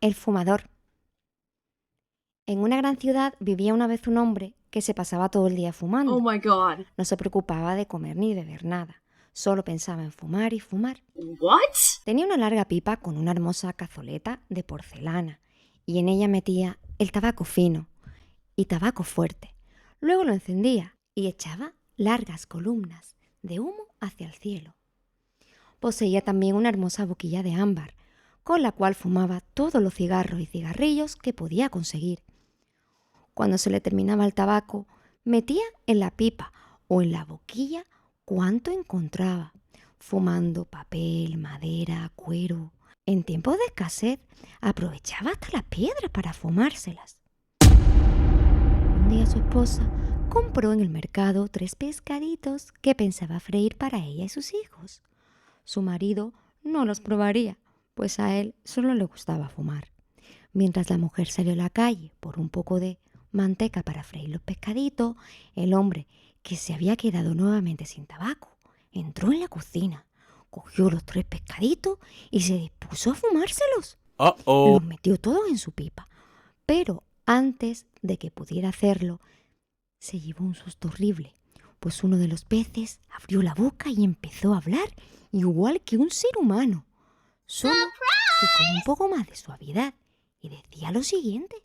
El fumador. En una gran ciudad vivía una vez un hombre que se pasaba todo el día fumando. Oh my god. No se preocupaba de comer ni beber nada. Solo pensaba en fumar y fumar. What? Tenía una larga pipa con una hermosa cazoleta de porcelana y en ella metía el tabaco fino y tabaco fuerte. Luego lo encendía y echaba largas columnas de humo hacia el cielo. Poseía también una hermosa boquilla de ámbar, con la cual fumaba todos los cigarros y cigarrillos que podía conseguir. Cuando se le terminaba el tabaco, metía en la pipa o en la boquilla cuanto encontraba, fumando papel, madera, cuero. En tiempos de escasez, aprovechaba hasta las piedras para fumárselas. Un día su esposa compró en el mercado 3 pescaditos que pensaba freír para ella y sus hijos. Su marido no los probaría, pues a él solo le gustaba fumar. Mientras la mujer salió a la calle por un poco de manteca para freír los pescaditos, el hombre, que se había quedado nuevamente sin tabaco, entró en la cocina, cogió los 3 pescaditos y se dispuso a fumárselos. Los metió todos en su pipa, pero antes de que pudiera hacerlo, se llevó un susto horrible, pues uno de los peces abrió la boca y empezó a hablar igual que un ser humano, solo que con un poco más de suavidad, y decía lo siguiente: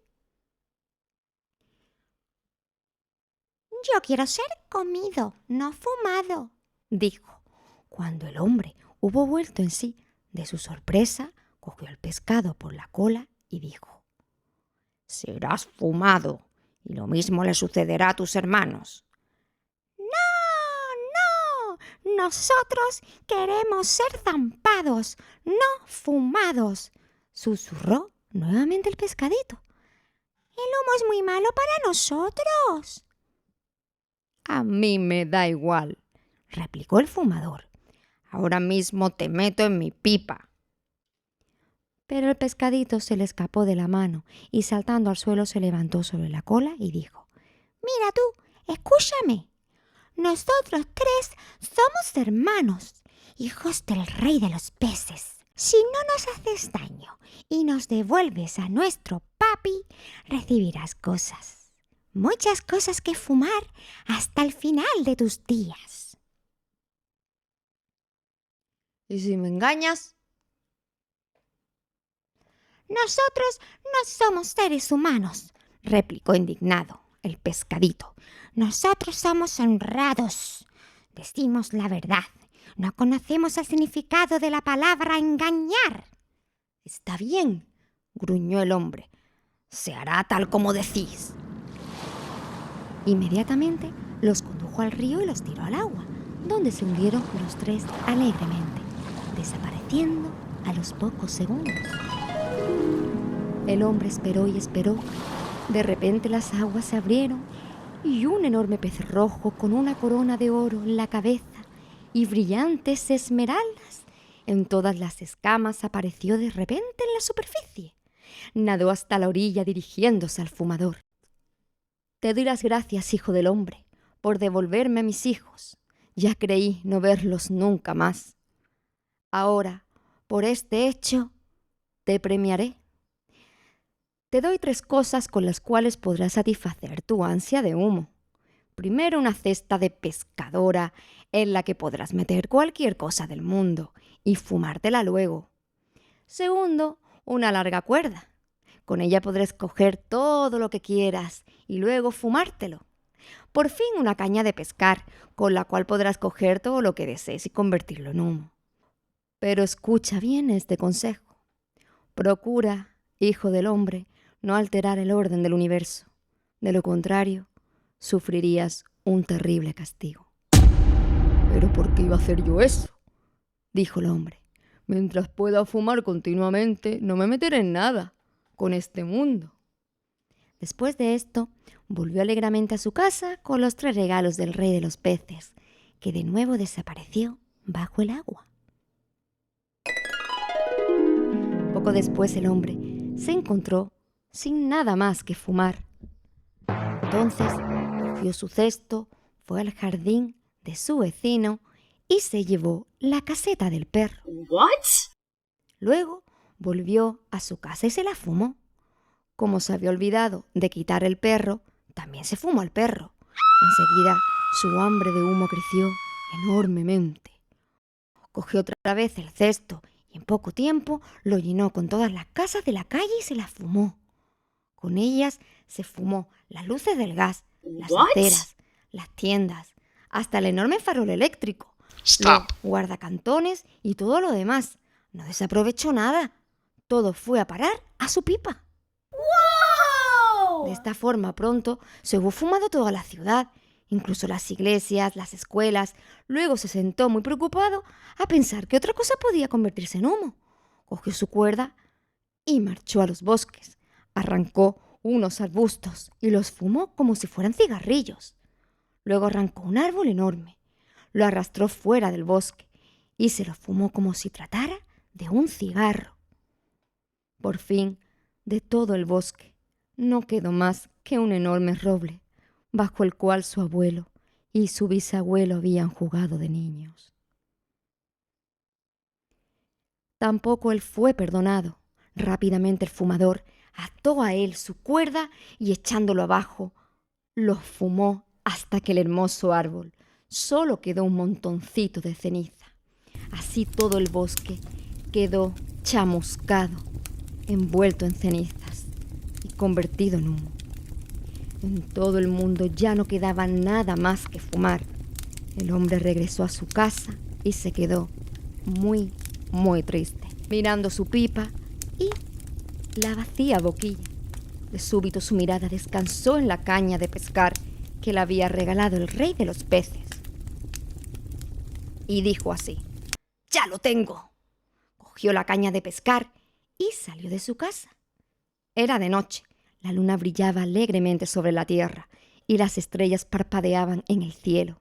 «Yo quiero ser comido, no fumado», dijo. Cuando el hombre hubo vuelto en sí de su sorpresa, cogió el pescado por la cola y dijo: «Serás fumado, y lo mismo le sucederá a tus hermanos». «No, no, nosotros queremos ser zampados, no fumados», susurró nuevamente el pescadito. «El humo es muy malo para nosotros». «A mí me da igual», replicó el fumador. «Ahora mismo te meto en mi pipa». Pero el pescadito se le escapó de la mano y saltando al suelo se levantó sobre la cola y dijo: «Mira tú, escúchame. Nosotros 3 somos hermanos, hijos del rey de los peces. Si no nos haces daño y nos devuelves a nuestro papi, recibirás cosas, muchas cosas que fumar hasta el final de tus días». «¿Y si me engañas?». «Nosotros no somos seres humanos», replicó indignado el pescadito. «Nosotros somos honrados. Decimos la verdad. No conocemos el significado de la palabra engañar». «Está bien», gruñó el hombre. «Se hará tal como decís». Inmediatamente los condujo al río y los tiró al agua, donde se hundieron los 3 alegremente, desapareciendo a los pocos segundos. El hombre esperó y esperó. De repente las aguas se abrieron y un enorme pez rojo con una corona de oro en la cabeza y brillantes esmeraldas en todas las escamas apareció de repente en la superficie. Nadó hasta la orilla dirigiéndose al fumador. «Te doy las gracias, hijo del hombre, por devolverme a mis hijos. Ya creí no verlos nunca más. Ahora, por este hecho, te premiaré. Te doy 3 cosas con las cuales podrás satisfacer tu ansia de humo. Primero, una cesta de pescadora en la que podrás meter cualquier cosa del mundo y fumártela luego. Segundo, una larga cuerda. Con ella podrás coger todo lo que quieras y luego fumártelo. Por fin, una caña de pescar con la cual podrás coger todo lo que desees y convertirlo en humo. Pero escucha bien este consejo. Procura, hijo del hombre, no alterar el orden del universo. De lo contrario, sufrirías un terrible castigo». «¿Pero por qué iba a hacer yo eso?», dijo el hombre. «Mientras pueda fumar continuamente, no me meteré en nada con este mundo». Después de esto, volvió alegremente a su casa con los 3 regalos del rey de los peces, que de nuevo desapareció bajo el agua. Poco después el hombre se encontró sin nada más que fumar. Entonces cogió su cesto, fue al jardín de su vecino y se llevó la caseta del perro. What? Luego volvió a su casa y se la fumó. Como se había olvidado de quitar el perro, también se fumó al perro. Enseguida su hambre de humo creció enormemente. Cogió otra vez el cesto y en poco tiempo lo llenó con todas las casas de la calle y se las fumó. Con ellas se fumó las luces del gas, las aceras, las tiendas, hasta el enorme farol eléctrico, los guardacantones y todo lo demás. No desaprovechó nada. Todo fue a parar a su pipa. De esta forma pronto se hubo fumado toda la ciudad, incluso las iglesias, las escuelas. Luego se sentó muy preocupado a pensar que otra cosa podía convertirse en humo. Cogió su cuerda y marchó a los bosques. Arrancó unos arbustos y los fumó como si fueran cigarrillos. Luego arrancó un árbol enorme, lo arrastró fuera del bosque y se lo fumó como si tratara de un cigarro. Por fin, de todo el bosque, no quedó más que un enorme roble, bajo el cual su abuelo y su bisabuelo habían jugado de niños. Tampoco él fue perdonado. Rápidamente el fumador ató a él su cuerda y echándolo abajo, lo fumó hasta que el hermoso árbol solo quedó un montoncito de ceniza. Así todo el bosque quedó chamuscado, envuelto en cenizas y convertido en humo. En todo el mundo ya no quedaba nada más que fumar. El hombre regresó a su casa y se quedó muy, muy triste, mirando su pipa y la vacía boquilla. De súbito su mirada descansó en la caña de pescar que le había regalado el rey de los peces. Y dijo así: ¡ya lo tengo! Cogió la caña de pescar y salió de su casa. Era de noche, la luna brillaba alegremente sobre la tierra y las estrellas parpadeaban en el cielo.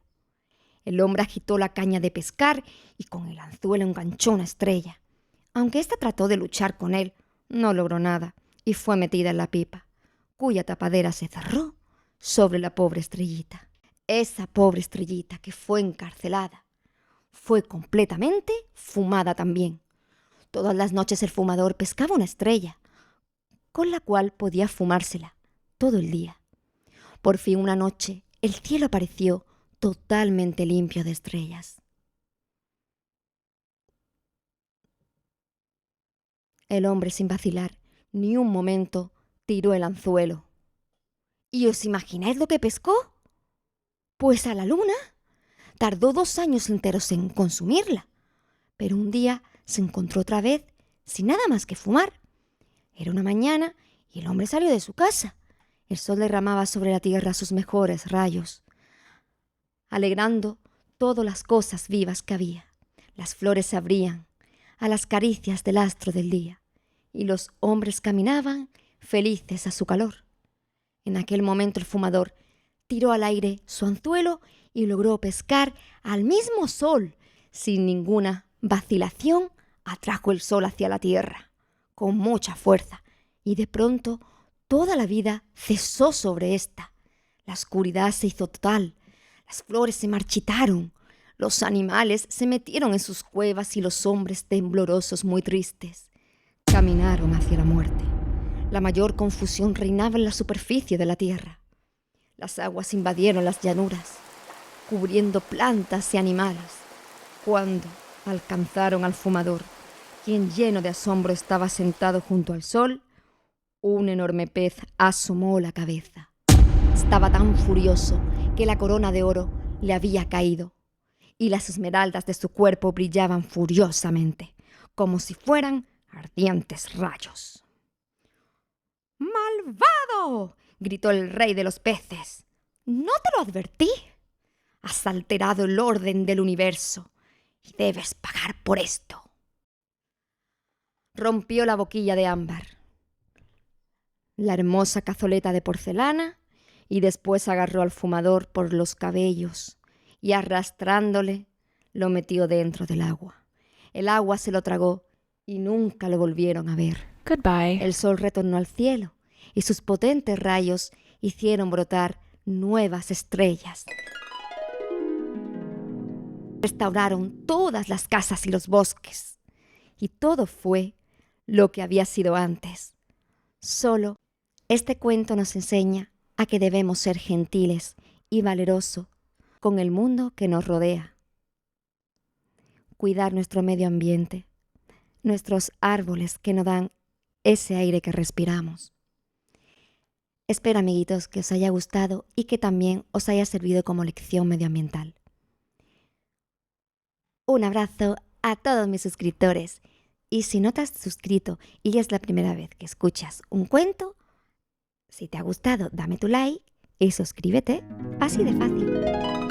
El hombre agitó la caña de pescar y con el anzuelo enganchó una estrella. Aunque ésta trató de luchar con él, no logró nada y fue metida en la pipa, cuya tapadera se cerró sobre la pobre estrellita. Esa pobre estrellita que fue encarcelada fue completamente fumada también. Todas las noches el fumador pescaba una estrella, con la cual podía fumársela todo el día. Por fin una noche el cielo apareció totalmente limpio de estrellas. El hombre, sin vacilar ni un momento, tiró el anzuelo. ¿Y os imagináis lo que pescó? Pues a la luna. Tardó 2 años enteros en consumirla, pero un día se encontró otra vez sin nada más que fumar. Era una mañana y el hombre salió de su casa. El sol derramaba sobre la tierra sus mejores rayos, alegrando todas las cosas vivas que había. Las flores se abrían a las caricias del astro del día y los hombres caminaban felices a su calor. En aquel momento el fumador tiró al aire su anzuelo y logró pescar al mismo sol. Sin ninguna vacilación, atrajo el sol hacia la tierra con mucha fuerza y de pronto toda la vida cesó sobre ésta. La oscuridad se hizo total, las flores se marchitaron, los animales se metieron en sus cuevas y los hombres temblorosos, muy tristes, caminaron hacia la muerte. La mayor confusión reinaba en la superficie de la tierra. Las aguas invadieron las llanuras, cubriendo plantas y animales, cuando alcanzaron al fumador, quien lleno de asombro estaba sentado junto al sol. Un enorme pez asomó la cabeza. Estaba tan furioso que la corona de oro le había caído y las esmeraldas de su cuerpo brillaban furiosamente, como si fueran ardientes rayos. ¡Malvado!, gritó el rey de los peces. ¿No te lo advertí? Has alterado el orden del universo y debes pagar por esto. Rompió la boquilla de ámbar, la hermosa cazoleta de porcelana, y después agarró al fumador por los cabellos y arrastrándole lo metió dentro del agua. El agua se lo tragó y nunca lo volvieron a ver. Goodbye. El sol retornó al cielo y sus potentes rayos hicieron brotar nuevas estrellas. Restauraron todas las casas y los bosques y todo fue lo que había sido antes. Solo este cuento nos enseña a que debemos ser gentiles y valerosos con el mundo que nos rodea. Cuidar nuestro medio ambiente, nuestros árboles que nos dan ese aire que respiramos. Espero, amiguitos, que os haya gustado y que también os haya servido como lección medioambiental. Un abrazo a todos mis suscriptores. Y si no te has suscrito y es la primera vez que escuchas un cuento, si te ha gustado, dame tu like y suscríbete, así de fácil.